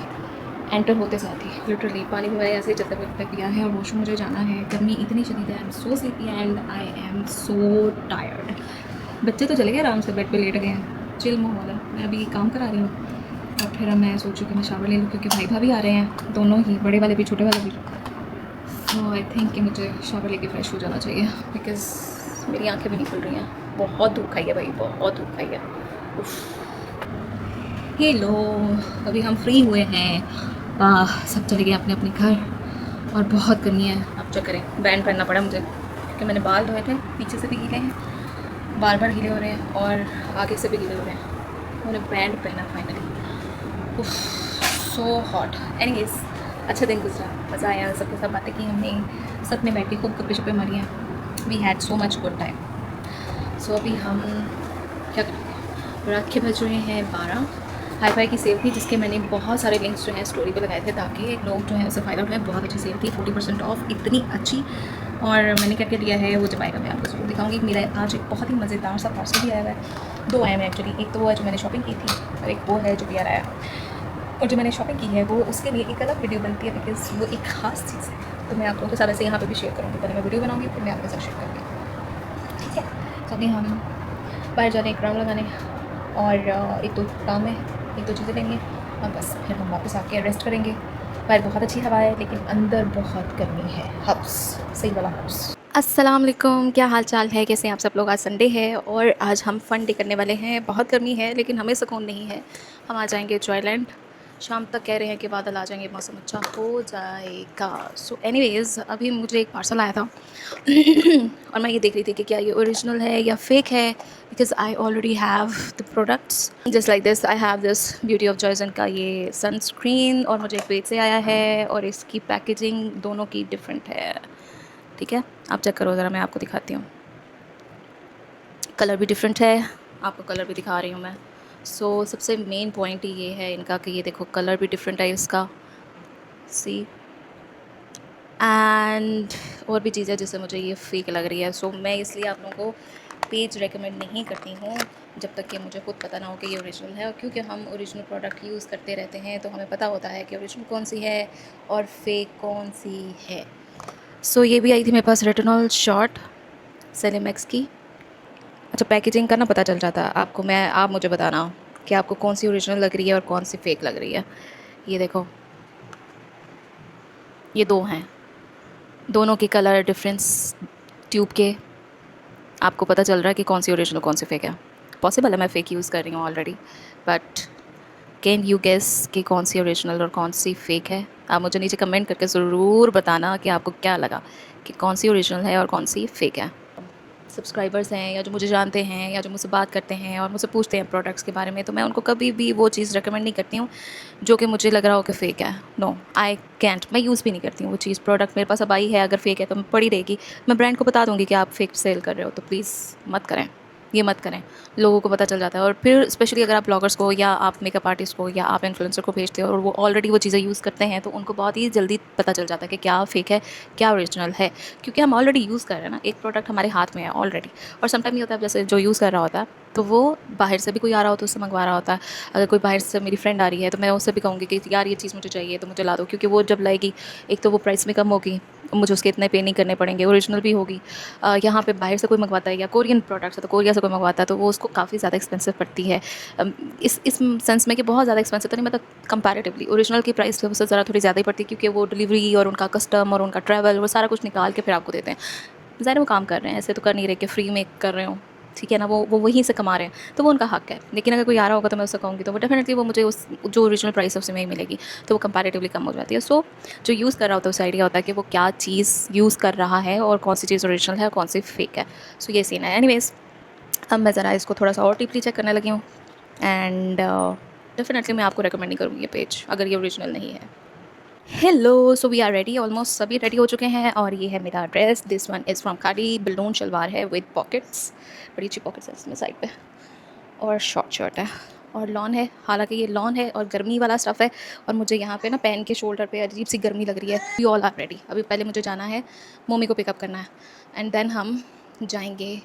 एंटर होते साथ ही लिटरली पानी भी मैंने ऐसे ही चलते हुए पिया है और वॉशरूम मुझे जाना है। गर्मी इतनी शदीद है, I am so sleepy and I am so tired. बच्चे तो चले गए आराम से, बेड पे लेट गए हैं, चिल माहौल है। मैं अभी काम करा रही हूँ और फिर मैं सोचूँ कि मैं शावर ले लूँ, क्योंकि भाई भाभी आ रहे हैं, दोनों ही, बड़े वाले भी छोटे वाले भी। तो आई थिंक कि मुझे शावर लेके फ्रेश हो जाना चाहिए, बिकॉज़ मेरी आंखें भी नहीं खुल रही हैं, बहुत धूप खाई है भाई, बहुत धूप खाई है। हेलो, अभी हम फ्री हुए हैं, सब चले गए अपने अपने घर और बहुत गर्मी है। अब क्या करें, बैंड पहनना पड़ा मुझे, क्योंकि मैंने बाल धोए थे, पीछे से भी गीले हैं, बार बार गीले हो रहे हैं और आगे से भी गीले हो रहे हैं। मैंने बैंड पहना फाइनली। So hot. एनीवेज, अच्छा दिन गुजरा, मज़ा आया, सबके साथ बातें की हमने, साथ में बैठ के खूब गप्पे शप्पे मारी हैं। We had so much good time. So अभी हम क्या करेंगे, रात के बज रहे हैं 12। हाई फाई की सेल थी, जिसके मैंने बहुत सारे लिंक्स जो हैं स्टोरी पे लगाए थे, ताकि लोग जो है उससे फ़ायदा उठाएं। बहुत अच्छी सेल थी, 40% ऑफ, इतनी अच्छी। और मैंने क्या क्या लिया है वो जब आएगा मैं आपको ज़रूर दिखाऊंगी। मेरा आज एक बहुत ही मज़ेदार सा पार्सल भी आया हुआ है, 2 आए हैं एक्चुअली। एक तो वो है जो मैंने शॉपिंग की थी, और एक वो है जो भी आ रहा है। और जो मैंने शॉपिंग की है वो, उसके लिए एक अलग वीडियो बनती है, बिकॉज़ वो एक ख़ास चीज़ है। तो मैं आप लोगों के साथ ऐसे यहाँ पे भी शेयर करूँगी, पहले मैं वीडियो बनाऊँगी फिर मैं आपके साथ शेयर करूँगी, ठीक है। तो अभी हम बाहर जा रहे हैं एक राउंड लगाने, और एक दो काम है, एक दो चीज़ें लेंगे और बस फिर हम वापस आके रेस्ट करेंगे। बाहर बहुत अच्छी हवा है, लेकिन अंदर बहुत गर्मी है। हाउस, सही वाला हाउस। अस्सलाम वालेकुम, क्या हाल चाल है, कैसे हैं आप सब लोग। आज संडे है और आज हम फ़न डे करने वाले हैं। बहुत गर्मी है लेकिन हमें सुकून नहीं है। हम आ जाएंगे जॉयलैंड, शाम तक कह रहे हैं कि बादल आ जाएंगे, मौसम अच्छा हो जाएगा। सो एनीवेज़, अभी मुझे एक पार्सल आया था और मैं ये देख रही थी कि क्या ये ओरिजिनल है या फेक है, because I already have the products just like this. I have this beauty of जॉयसन का ये सनस्क्रीन, और मुझे एक पेज से आया है, और इसकी पैकेजिंग दोनों की डिफरेंट है, ठीक है। आप चेक करो ज़रा, मैं आपको दिखाती हूँ। कलर भी डिफरेंट है, आपको कलर भी दिखा रही हूँ मैं। सो सबसे मेन पॉइंट ही ये है इनका कि ये देखो कलर भी डिफरेंट है इसका, सी। एंड और भी चीज़ें जिससे मुझे ये फेक लग रही है। सो मैं इसलिए आप लोगों को पेज रेकमेंड नहीं करती हूँ जब तक कि मुझे खुद पता ना हो कि ये ओरिजिनल है। और क्योंकि हम ओरिजिनल प्रोडक्ट यूज़ करते रहते हैं तो हमें पता होता है कि ओरिजिनल कौन सी है और फेक कौन सी है। सो ये भी आई थी मेरे पास रेटिनॉल शॉट सेलेमेक्स की। अच्छा, पैकेजिंग का ना पता चल जाता है आपको। आप मुझे बताना कि आपको कौन सी ओरिजिनल लग रही है और कौन सी फेक लग रही है। ये देखो, ये दो हैं, दोनों की कलर डिफरेंस ट्यूब के आपको पता चल रहा है कि कौन सी ओरिजिनल कौन सी फेक है। पॉसिबल है मैं फ़ेक यूज़ कर रही हूँ already, but can you guess कि कौन सी ओरिजिनल और कौन सी फ़ेक है। आप मुझे नीचे कमेंट करके ज़रूर बताना कि आपको क्या लगा कि कौन सी ओरिजिनल है और कौन सी फ़ेक है। सब्सक्राइबर्स हैं या जो मुझे जानते हैं या जो मुझसे बात करते हैं और मुझसे पूछते हैं प्रोडक्ट्स के बारे में, तो मैं उनको कभी भी वो चीज़ रेकमेंड नहीं करती हूँ जो कि मुझे लग रहा हो कि फ़ेक है। नो, आई कैंट, मैं यूज़ भी नहीं करती हूँ वो चीज़। प्रोडक्ट मेरे पास अब आई है, अगर फ़ेक है तो पड़ी रहेगी। मैं ब्रांड को बता दूँगी कि आप फ़ेक सेल कर रहे हो, तो प्लीज़ मत करें, ये मत करें। लोगों को पता चल जाता है, और फिर स्पेशली अगर आप ब्लॉगर्स को या आप मेकअप आर्टिस्ट को या आप इन्फ्लुएंसर को भेजते हो और वो ऑलरेडी वो चीज़ें यूज़ करते हैं, तो उनको बहुत ही जल्दी पता चल जाता है कि क्या फ़ेक है क्या ओरिजिनल है, क्योंकि हम ऑलरेडी यूज़ कर रहे हैं ना, एक प्रोडक्ट हमारे हाथ में है ऑलरेडी। और समटाइम ये होता है जैसे जो यूज़ कर रहा होता है तो वो बाहर से भी कोई आ रहा हो तो उससे मंगवा रहा होता है। अगर कोई बाहर से मेरी फ्रेंड आ रही है तो मैं उससे भी कहूँगी कि यार ये चीज़ मुझे चाहिए तो मुझे ला दो, क्योंकि वो जब लाएगी एक तो वो प्राइस में कम होगी, मुझे उसके इतने पे नहीं करने पड़ेंगे, ओरिजिनल भी होगी। यहाँ पे बाहर से कोई मंगवाता है या कोरियन प्रोडक्ट्स है तो कोरिया से कोई मंगवाता है तो वो उसको काफ़ी ज़्यादा एक्सपेंसिव पड़ती है। इस सेंस में कि बहुत ज़्यादा एक्सपेंसिव तो नहीं, मतलब कंपैरेटिवली ओरिजिनल की प्राइस उससे ज़रा थोड़ी ज़्यादा ही पड़ती है, क्योंकि वो डिलीवरी और उनका कस्टम और उनका ट्रैवल वो सारा कुछ निकाल के फिर आपको देते हैं। ज़ाहिर वो काम कर रहे हैं, ऐसे तो कर नहीं रहे कि फ्री में कर रहे हो, ठीक है ना। वो वहीं से कमा रहे हैं तो वो उनका हक है। लेकिन अगर कोई आ रहा होगा तो मैं उससे कहूँगी तो वो डेफिनेटली वो मुझे उस जो ओरिजिनल प्राइस है उससे में ही मिलेगी, तो वो कंपैरेटिवली कम हो जाती है। सो जो यूज़ कर रहा होता है उसे आइडिया होता है कि वो क्या चीज़ यूज़ कर रहा है और कौन सी चीज़ ओरिजिनल है और कौन सी फेक है। सो ये सीन है। एनीवेज़, अब मैं ज़रा इसको थोड़ा सा और डीपली चेक करने लगी हूँ, एंड डेफिनेटली मैं आपको रिकमेंड नहीं करूँगी ये पेज अगर ये ओरिजिनल नहीं है। Hello, so we are ready, almost सभी रेडी हो चुके हैं, और ये है मेरा dress. This one is from khadi, balloon salwar है विद पॉकेट्स, बड़ी अच्छी पॉकेट्स है इसमें साइड पे, और शॉर्ट शर्ट है और लॉन है। हालांकि ये लॉन है और गर्मी वाला स्टफ़ है, और मुझे यहाँ पे ना पहन के शोल्डर पे अजीब सी गर्मी लग रही है। We all are ready. अभी पहले मुझे जाना है, मम्मी को पिकअप करना है, एंड देन हम जाएंगे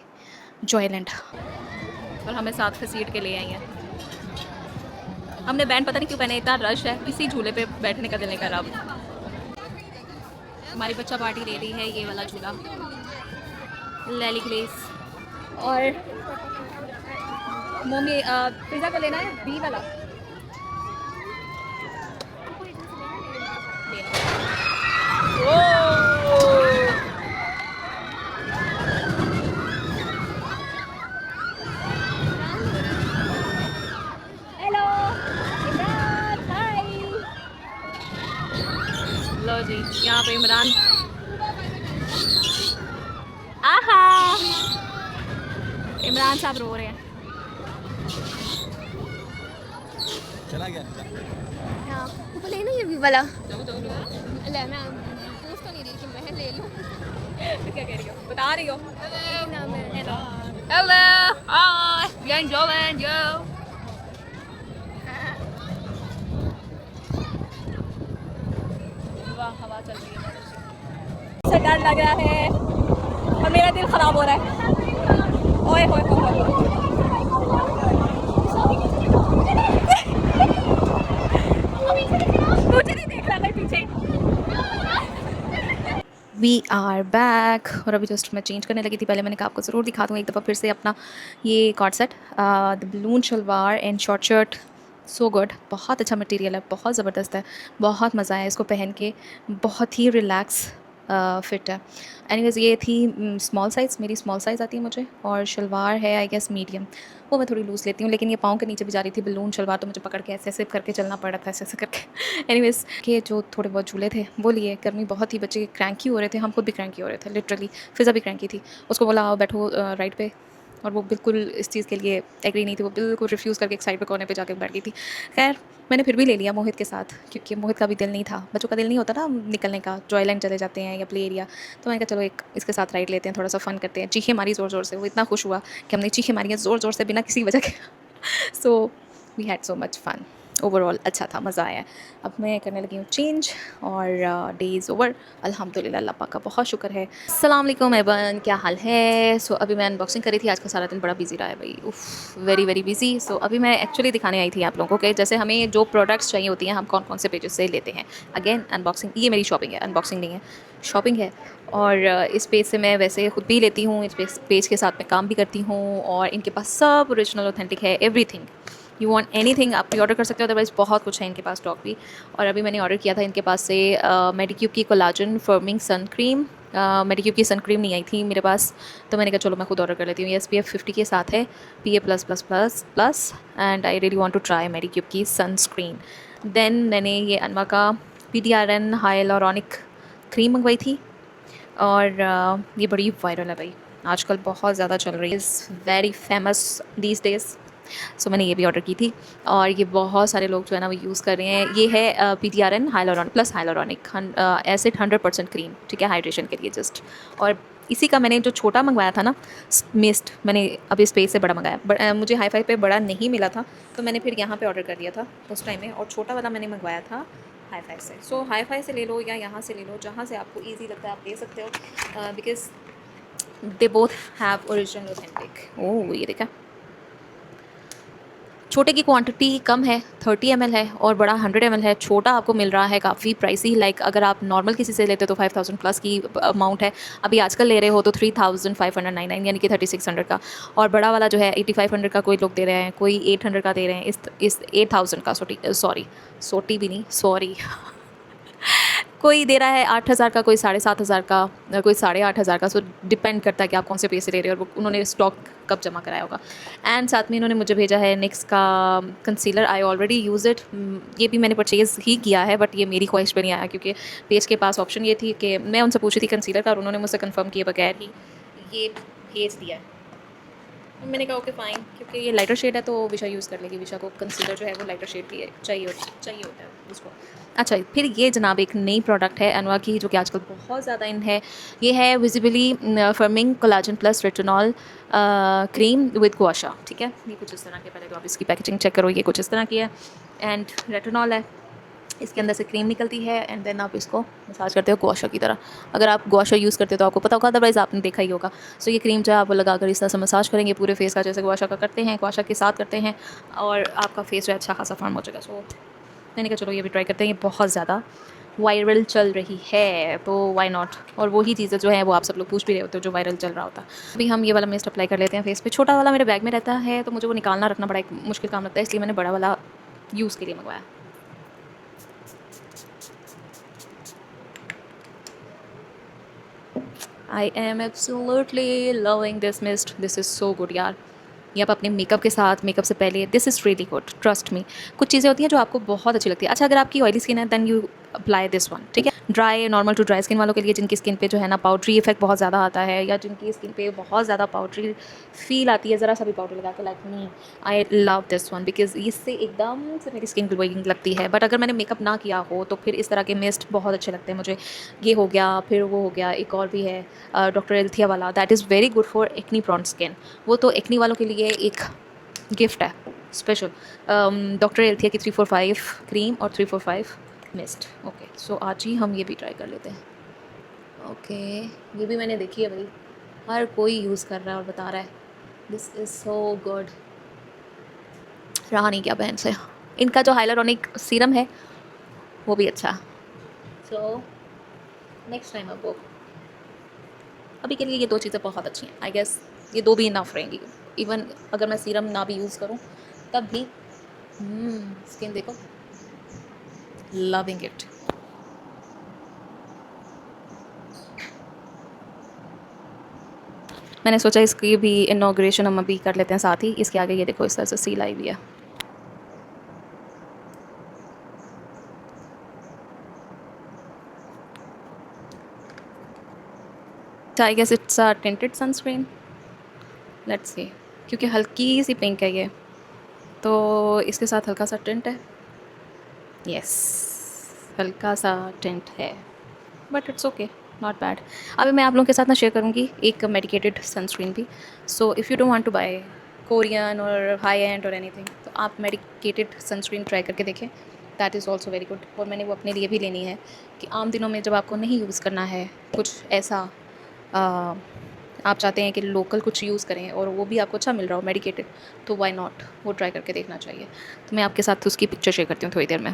जॉयलैंड। और हमें साथ से सीट के ले आई हैं। हमने बैंड पता नहीं क्यों पहने, इतना रश है, किसी झूले पे बैठने का दिल नहीं कर रहा। हमारी बच्चा पार्टी ले रही है ये वाला झूला, लैली ग्लेस और मम्मी पिज़्ज़ा को लेना है बी वाला। हेलो इमरान, हाय। लो जी, यहाँ पे इमरान। आहा, इमरान साहब रो रहे हैं। चला गया। हाँ वो लेना ये भी वाला जाओ जाओ लो। ले मैं पूछ तो नहीं रही कि मैं ले लूँ क्या कह रही हो, बता रही हो? नाम है हेलो हेलो, हाय, young Jolan, yo। वाह, हवा चल रही है, से डर लग रहा है और मेरा दिल खराब हो रहा है। ओए होए होए होए। मुझे नहीं देख रहा मैं पीछे। We are back. और अभी जस्ट मैं चेंज करने लगी थी, पहले मैंने कहा आपको ज़रूर दिखा दूँ एक दफ़ा फिर से अपना ये cord set, the balloon salwar and short shirt. So good, बहुत अच्छा मटेरियल है, बहुत ज़बरदस्त है, बहुत मज़ा आया इसको पहन के, बहुत ही रिलैक्स फिट है। एनीवेज़ ये थी स्मॉल साइज़, मेरी स्मॉल साइज़ आती है मुझे, और शलवार है आई गेस मीडियम, वो मैं थोड़ी लूज़ लेती हूँ, लेकिन ये पाँव के नीचे भी जा रही थी बलून शलवार, तो मुझे पकड़ के ऐसे ऐसे करके चलना पड़ रहा था, ऐसे ऐसे करके। एनीवेज़ के जो थोड़े बहुत झूले थे वो लिए, गर्मी बहुत ही, बच्चे क्रैंकी हो रहे थे, हम खुद भी क्रैंकी हो रहे थे लिटरली। फिज़ा भी क्रैंकी थी, उसको बोला आओ बैठो राइड पे, और वो बिल्कुल इस चीज़ के लिए एग्री नहीं थी, वो बिल्कुल रिफ्यूज़ करके एक साइड पे कोने पे जाके बैठ गई थी। खैर मैंने फिर भी ले लिया मोहित के साथ, क्योंकि मोहित का भी दिल नहीं था, बच्चों का दिल नहीं होता ना निकलने का, जॉयलैंड चले जाते हैं या प्ले एरिया, तो मैंने कहा चलो एक इसके साथ राइड लेते हैं, थोड़ा सा फ़न करते हैं। चीखें मारी ज़ोर ज़ोर से, वो इतना खुश हुआ कि हमने चीखें मारी हैं ज़ोर ज़ोर से बिना किसी वजह के। So we had so much fun, overall अच्छा था, मज़ा आया। अब मैं करने लगी हूँ चेंज, और डे इज़ ओवर अल्हम्दुलिल्लाह, अल्लाह पाक का बहुत शुक्र है। अस्सलाम वालेकुम एवरीवन, क्या हाल है? सो अभी मैं अनबॉक्सिंग करी थी, आज का सारा दिन बड़ा बिजी रहा है भाई, उफ वेरी वेरी बिजी। सो अभी मैं एक्चुअली दिखाने आई थी आप लोगों को कि जैसे हमें जो प्रोडक्ट्स चाहिए होती हैं हम कौन कौन से पेजेस से लेते हैं। अगेन अनबॉक्सिंग, ये मेरी शॉपिंग है, अनबॉक्सिंग नहीं है, शॉपिंग है। और इस पेज से मैं वैसे खुद भी लेती हूँ, इस पेज के साथ मैं काम भी करती हूँ, और इनके पास सब ओरिजिनल ऑथेंटिक है, एवरीथिंग यू वांट एनीथिंग आप भी ऑर्डर कर सकते हो, अदरवाइज़ बहुत कुछ है इनके पास स्टॉक भी। और अभी मैंने ऑर्डर किया था इनके पास से मेडिक्यूब की कोलाजन फर्मिंग सन क्रीम। मेडिक्यूब की सन क्रीम नहीं आई थी मेरे पास, तो मैंने कहा चलो मैं खुद ऑर्डर कर लेती हूँ। ये SPF 50 के साथ है, PA++++, and I really want to try Medicube की सनस्क्रीन। देन मैंने ये अनवा का PDRN हाइलुरोनिक क्रीम मंगवाई थी, और ये बड़ी वायरल है भाई, आजकल बहुत ज़्यादा चल रही है, is very famous these days. So मैंने ये भी ऑर्डर की थी, और ये बहुत सारे लोग जो है ना वो यूज़ कर रहे हैं। ये है PDRN hyaluronic plus hyaluronic acid 100% cream, ठीक है, हाइड्रेशन के लिए जस्ट। और इसी का मैंने जो छोटा मंगवाया था ना मिस्ट, मैंने अभी स्पेस से बड़ा मंगाया, मुझे हाई फाई पे बड़ा नहीं मिला था, तो मैंने फिर यहाँ पे ऑर्डर कर दिया था उस टाइम में, और छोटा वाला मैंने मंगवाया था हाई फाई से। सो हाई फाई से ले लो या यहाँ से ले लो, जहाँ से आपको ईजी लगता है आप ले सकते हो, because they both have original authentic. Oh ये देखा, छोटे की क्वांटिटी कम है, 30 ml है, और बड़ा 100 ml है। छोटा आपको मिल रहा है काफ़ी प्राइसी, लाइक अगर आप नॉर्मल किसी से लेते हो तो 5000 प्लस की अमाउंट है, अभी आजकल ले रहे हो तो 3599 यानी कि 3600 का। और बड़ा वाला जो है 8500 का कोई लोग दे रहे हैं, कोई 800 का दे रहे हैं, इस 8000 का, सोटी भी नहीं, सॉरी कोई दे रहा है 8000 का, कोई 7500 का, कोई 8500 का। सो डिपेंड करता है कि आप कौन से पेज से ले रहे हो, और उन्होंने स्टॉक कब जमा कराया होगा। एंड साथ में इन्होंने मुझे भेजा है निक्स का concealer, I already use it, ये भी मैंने परचेज़ ही किया है, बट ये मेरी ख्वाहिश पे नहीं आया, क्योंकि पेज के पास ऑप्शन ये थी कि मैं उनसे पूछी थी कंसीलर का, और उन्होंने मुझसे कंफर्म किए बगैर ही ये भेज दिया है। मैंने कहा ओके फ़ाइन, क्योंकि ये लाइटर शेड है तो विशा यूज़ कर लेगी, विशा को कंसीलर जो है वो लाइटर शेड की चाहिए होता है उसको। अच्छा, फिर ये जनाब एक नई प्रोडक्ट है अनवा की, जो कि आजकल बहुत ज़्यादा इन है। ये है visibly firming collagen plus retinol cream with gua sha, ठीक है। ये कुछ इस तरह के, पहले तो आप इसकी पैकेजिंग चेक करो, ये कुछ इस तरह की है, एंड रेटिनॉल है, इसके अंदर से क्रीम निकलती है, एंड देन आप इसको मसाज करते हो गुआशा की तरह। अगर आप गुआशा यूज़ करते हो तो आपको पता होगा, अदरवाइज़ आपने देखा ही होगा। सो ये क्रीम जो है आप लगा कर इस तरह से मसाज करेंगे पूरे फेस का, जैसे गुआशा का करते हैं, गुआशा के साथ करते हैं, और आपका फेस जो है अच्छा खासा फॉर्म हो जाएगा। सो मैंने कहा चलो ये भी ट्राई करते हैं। ये बहुत ज़्यादा वायरल चल रही है, तो वाई नॉट। और वही चीज़ें जो है वो आप सब लोग पूछ भी रहे होते हो जो वायरल चल रहा होता। अभी हम ये वाला मिस्ट अप्लाई कर लेते हैं फेस पे। छोटा वाला मेरे बैग में रहता है तो मुझे वो निकालना रखना बड़ा एक मुश्किल काम लगता है, इसलिए मैंने बड़ा वाला यूज़ के लिए मंगवाया। I am absolutely loving this mist, this is so good यार। ये आप अपने मेकअप के साथ, मेकअप से पहले, this is really good, trust me. कुछ चीज़ें होती हैं जो आपको बहुत अच्छी लगती है। अच्छा, अगर आपकी ऑयली स्किन है then you apply this one, ठीक है। Dry, normal to dry skin वालों के लिए, जिनकी स्किन पे जो है ना पाउडरी इफेक्ट बहुत ज़्यादा आता है, या जिनकी स्किन पे बहुत ज़्यादा पाउडरी फील आती है ज़रा सा भी पाउडर लगा के, like me, I love this one because इससे एकदम से मेरी स्किन ग्लोइंग लगती है। बट अगर मैंने मेकअप ना किया हो तो फिर इस तरह के मिस्ट बहुत अच्छे लगते हैं मुझे। ये हो गया, फिर वो हो गया, एक और भी है डॉक्टर एल्थिया वाला, that is very good for acne prawn skin. वो तो एक्नी वालों के लिए एक गिफ्ट है स्पेशल। डॉक्टर एल्थिया की 345 क्रीम और 345 मिस्ट। ओके, सो आज ही हम ये भी ट्राई कर लेते हैं। ओके, ये भी मैंने देखी है भाई, हर कोई यूज़ कर रहा है और बता रहा है दिस इज़ सो गुड। रहा नहीं क्या बहन से। इनका जो हाइलुरोनिक सीरम है वो भी अच्छा। सो नेक्स्ट टाइम अब वो, अभी के लिए ये दो चीज़ें बहुत अच्छी हैं। आई गेस ये दो भी इनफ रहेंगी। इवन अगर मैं सीरम ना भी यूज़ करूँ तब भी स्किन देखो, लविंग इट। मैंने सोचा इसकी भी इनॉग्रेशन हम अभी कर लेते हैं साथ ही। इसके आगे ये देखो इस तरह से सील आई हुई है। I guess it's a tinted sunscreen, let's see, क्योंकि हल्की सी पिंक है ये, तो इसके साथ हल्का सा टिंट है। यस, हल्का सा टिंट है, but it's okay, not bad. अभी मैं आप लोगों के साथ ना शेयर करूँगी एक मेडिकेटेड सनस्क्रीन भी। So if you don't want to buy Korean और हाई एंड और एनीथिंग, तो आप मेडिकेटेड सनस्क्रीन ट्राई करके देखें, that is also very good. और मैंने वो अपने लिए भी लेनी है कि आम दिनों में जब आपको नहीं यूज़ करना है कुछ ऐसा, आप चाहते हैं कि लोकल कुछ यूज़ करें और वो भी आपको अच्छा मिल रहा हो मेडिकेटेड, तो वाई नॉट, वो ट्राई करके देखना चाहिए। तो मैं आपके साथ उसकी पिक्चर शेयर करती हूँ थोड़ी देर में।